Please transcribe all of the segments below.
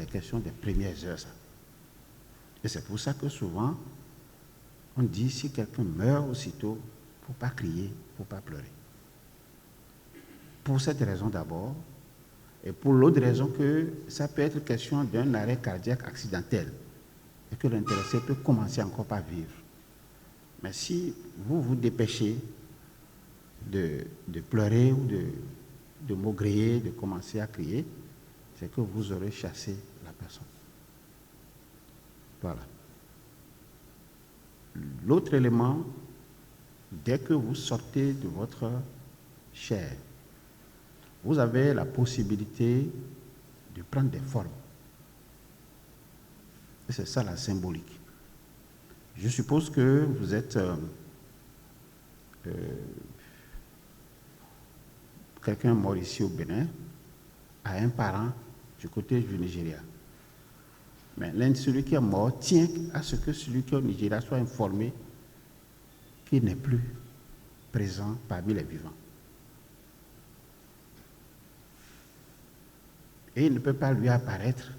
question des premières heures, ça. Et c'est pour ça que souvent, on dit si quelqu'un meurt aussitôt, il ne faut pas crier, il ne faut pas pleurer. Pour cette raison d'abord, et pour l'autre raison que ça peut être question d'un arrêt cardiaque accidentel et que l'intéressé peut commencer encore par vivre. Mais si vous vous dépêchez de pleurer ou de maugréer, de commencer à crier, c'est que vous aurez chassé la personne. Voilà. L'autre élément, dès que vous sortez de votre chair, vous avez la possibilité de prendre des formes. Et c'est ça la symbolique. Je suppose que vous êtes quelqu'un mort ici au Bénin a un parent du côté du Nigeria. Mais celui qui est mort tient à ce que celui qui est au Nigeria soit informé qu'il n'est plus présent parmi les vivants. Et il ne peut pas lui apparaître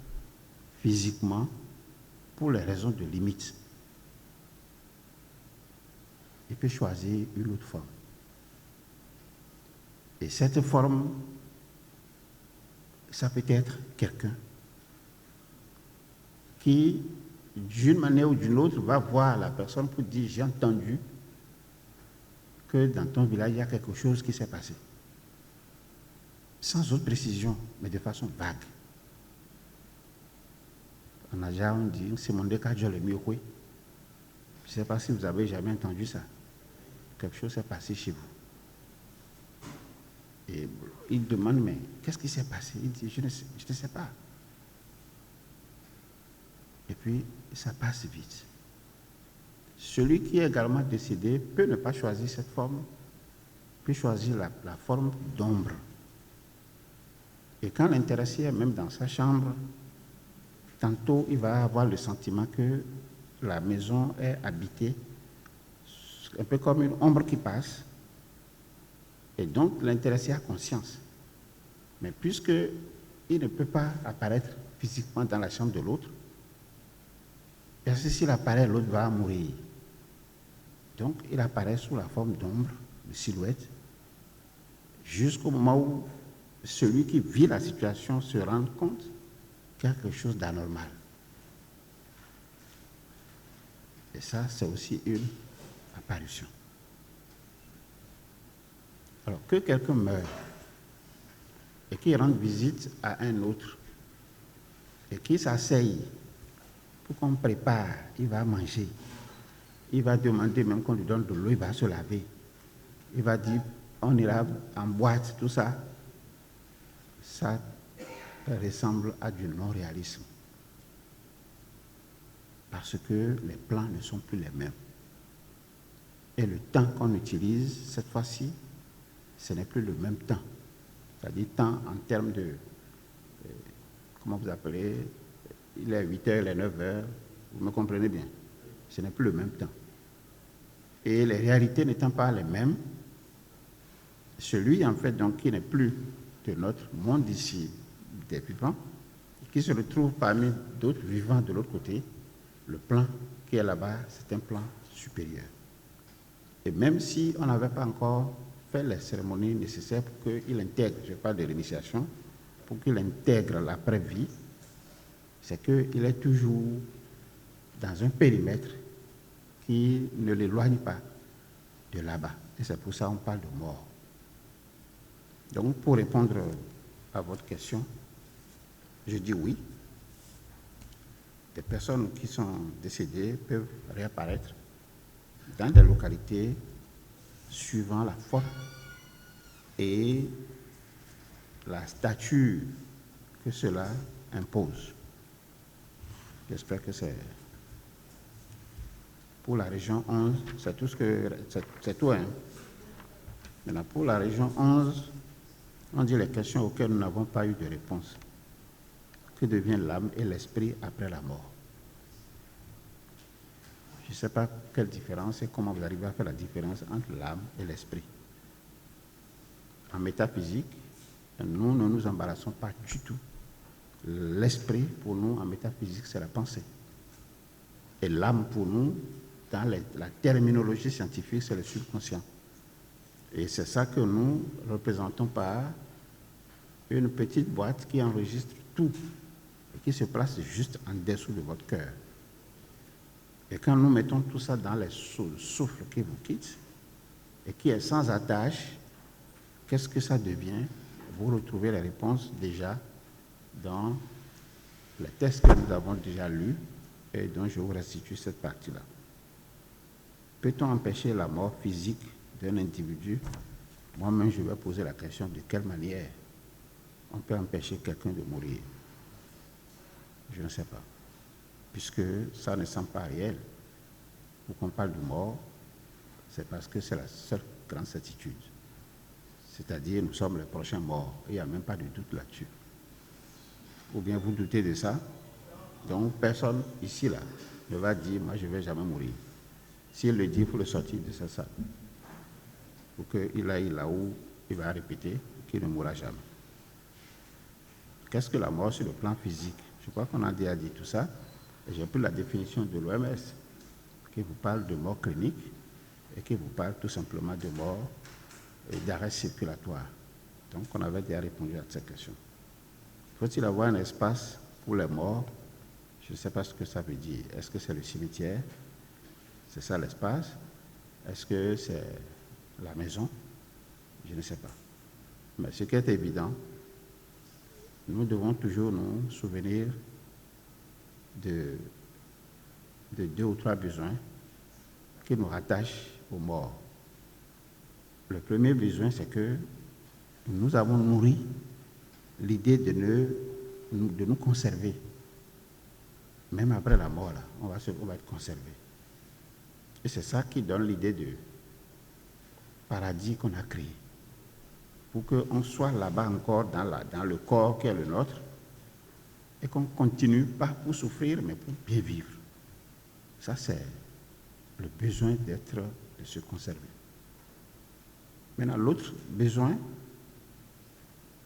physiquement pour les raisons de limite. Il peut choisir une autre forme. Et cette forme, ça peut être quelqu'un qui, d'une manière ou d'une autre, va voir la personne pour dire « j'ai entendu que dans ton village, il y a quelque chose qui s'est passé ». Sans autre précision, mais de façon vague. En Aja, on dit « c'est mon décadre le mieux ». Je ne sais pas si vous avez jamais entendu ça. Quelque chose s'est passé chez vous. Et il demande, mais qu'est-ce qui s'est passé? Il dit, je ne sais pas. Et puis, ça passe vite. Celui qui est également décédé peut ne pas choisir cette forme, peut choisir la forme d'ombre. Et quand l'intéressé est même dans sa chambre, tantôt il va avoir le sentiment que la maison est habitée, un peu comme une ombre qui passe. Et donc, l'intéressé a conscience. Mais puisqu'il ne peut pas apparaître physiquement dans la chambre de l'autre, parce que s'il apparaît, l'autre va mourir. Donc, il apparaît sous la forme d'ombre, de silhouette, jusqu'au moment où celui qui vit la situation se rend compte qu'il y a quelque chose d'anormal. Et ça, c'est aussi une apparition. Alors, que quelqu'un meure et qu'il rende visite à un autre et qu'il s'asseye pour qu'on prépare, il va manger, il va demander même qu'on lui donne de l'eau, il va se laver, il va dire on ira en boîte, tout ça, ça ressemble à du non-réalisme. Parce que les plans ne sont plus les mêmes. Et le temps qu'on utilise, cette fois-ci, ce n'est plus le même temps. C'est-à-dire temps en termes de, comment vous appelez, il est 8 heures, il est 9 heures, vous me comprenez bien. Ce n'est plus le même temps. Et les réalités n'étant pas les mêmes, celui en fait donc qui n'est plus de notre monde ici des vivants, qui se retrouve parmi d'autres vivants de l'autre côté, le plan qui est là-bas, c'est un plan supérieur. Et même si on n'avait pas encore fait les cérémonies nécessaires pour qu'il intègre, je parle de l'initiation, pour qu'il intègre l'après-vie, c'est qu'il est toujours dans un périmètre qui ne l'éloigne pas de là-bas. Et c'est pour ça qu'on parle de mort. Donc, pour répondre à votre question, je dis oui. Des personnes qui sont décédées peuvent réapparaître dans des localités suivant la forme et la stature que cela impose. J'espère que c'est pour la région 11, c'est tout ce que c'est tout. Hein. Maintenant, pour la région 11, on dit les questions auxquelles nous n'avons pas eu de réponse. Que devient l'âme et l'esprit après la mort? Je ne sais pas quelle différence et comment vous arrivez à faire la différence entre l'âme et l'esprit. En métaphysique, nous ne nous embarrassons pas du tout L'esprit, pour nous, en métaphysique, c'est la pensée. Et l'âme, pour nous, dans la terminologie scientifique, c'est le subconscient. Et c'est ça que nous représentons par une petite boîte qui enregistre tout et qui se place juste en dessous de votre cœur. Et quand nous mettons tout ça dans le souffle qui vous quitte et qui est sans attache, qu'est-ce que ça devient? Vous retrouvez les réponses déjà dans les textes que nous avons déjà lus et dont je vous restitue cette partie-là. Peut-on empêcher la mort physique d'un individu? Moi-même, je vais poser la question de quelle manière on peut empêcher quelqu'un de mourir? Je ne sais pas. Puisque ça ne semble pas réel. Pour qu'on parle de mort, c'est parce que c'est la seule grande certitude. C'est-à-dire, nous sommes les prochains morts. Il n'y a même pas de doute là-dessus. Ou bien vous doutez de ça? Donc, personne ici, là, ne va dire, moi, je ne vais jamais mourir. S'il le dit, il faut le sortir de sa salle. Pour qu'il aille là où il va répéter qu'il ne mourra jamais. Qu'est-ce que la mort sur le plan physique? Je crois qu'on a déjà dit tout ça. Et j'ai pris la définition de l'OMS, qui vous parle de mort clinique et qui vous parle tout simplement de mort et d'arrêt circulatoire. Donc, on avait déjà répondu à cette question. Faut-il avoir un espace pour les morts? Je ne sais pas ce que ça veut dire. Est-ce que c'est le cimetière? C'est ça l'espace? Est-ce que c'est la maison? Je ne sais pas. Mais ce qui est évident, nous devons toujours nous souvenir de 2 ou 3 besoins qui nous rattachent aux morts. Le premier besoin, c'est que nous avons nourri l'idée de nous conserver. Même après la mort, là, on va être conservé. Et c'est ça qui donne l'idée de paradis qu'on a créé. Pour qu'on soit là-bas encore dans le corps qui est le nôtre et qu'on continue pas pour souffrir, mais pour bien vivre. Ça, c'est le besoin de se conserver. Maintenant, l'autre besoin,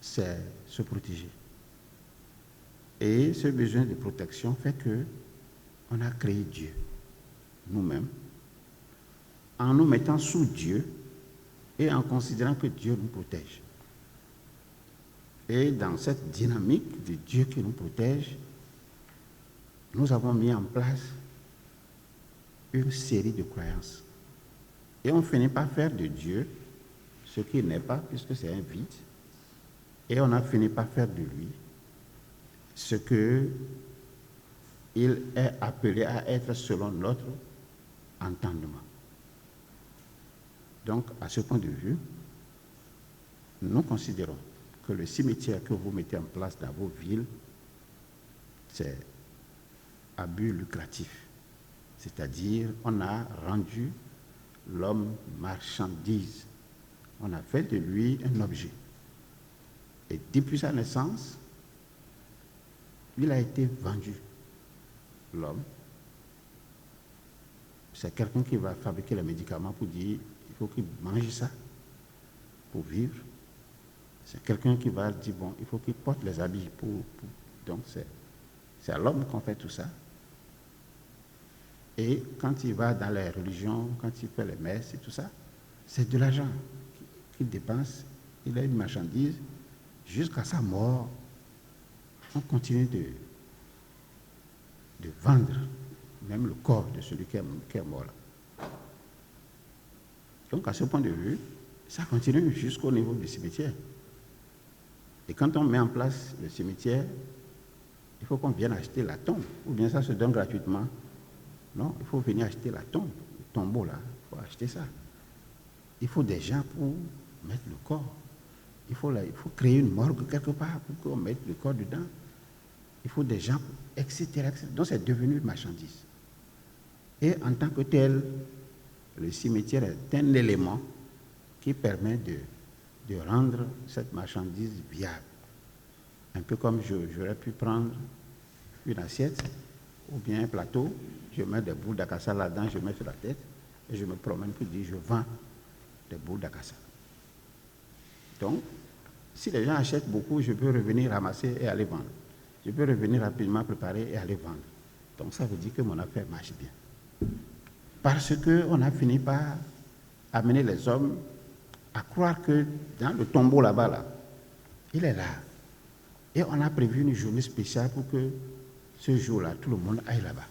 c'est se protéger. Et ce besoin de protection fait qu'on a créé Dieu, nous-mêmes, en nous mettant sous Dieu et en considérant que Dieu nous protège. Et dans cette dynamique de Dieu qui nous protège, nous avons mis en place une série de croyances. Et on finit par faire de Dieu ce qu'il n'est pas, puisque c'est un vide. Et on a fini par faire de lui ce qu'il est appelé à être selon notre entendement. Donc, à ce point de vue, nous considérons que le cimetière que vous mettez en place dans vos villes, c'est à but lucratif. C'est-à-dire, on a rendu l'homme marchandise. On a fait de lui un objet. Et depuis sa naissance, il a été vendu. L'homme, c'est quelqu'un qui va fabriquer les médicaments pour dire il faut qu'il mange ça pour vivre. C'est quelqu'un qui va dire bon, il faut qu'il porte les habits donc c'est à l'homme qu'on fait tout ça. Et quand il va dans les religions, quand il fait les messes et tout ça, c'est de l'argent qu'il dépense. Il a une marchandise. Jusqu'à sa mort, on continue de vendre même le corps de celui qui est mort là. Donc à ce point de vue, ça continue jusqu'au niveau du cimetière. Et quand on met en place le cimetière, il faut qu'on vienne acheter la tombe. Ou bien ça se donne gratuitement. Non, il faut venir acheter la tombe, le tombeau là, il faut acheter ça. Il faut des gens pour mettre le corps. Il faut créer une morgue quelque part pour qu'on mette le corps dedans. Il faut des gens, etc., etc. Donc c'est devenu une marchandise. Et en tant que tel, le cimetière est un élément qui permet de rendre cette marchandise viable. Un peu comme j'aurais pu prendre une assiette ou bien un plateau, je mets des boules d'acassa là-dedans, je mets sur la tête et je me promène pour dire je vends des boules d'acassa. Donc, si les gens achètent beaucoup, je peux revenir ramasser et aller vendre. je peux revenir rapidement préparer et aller vendre. Donc ça veut dire que mon affaire marche bien. Parce qu'on a fini par amener les hommes à croire que dans le tombeau là-bas, là, il est là. Et on a prévu une journée spéciale pour que ce jour-là, tout le monde aille là-bas.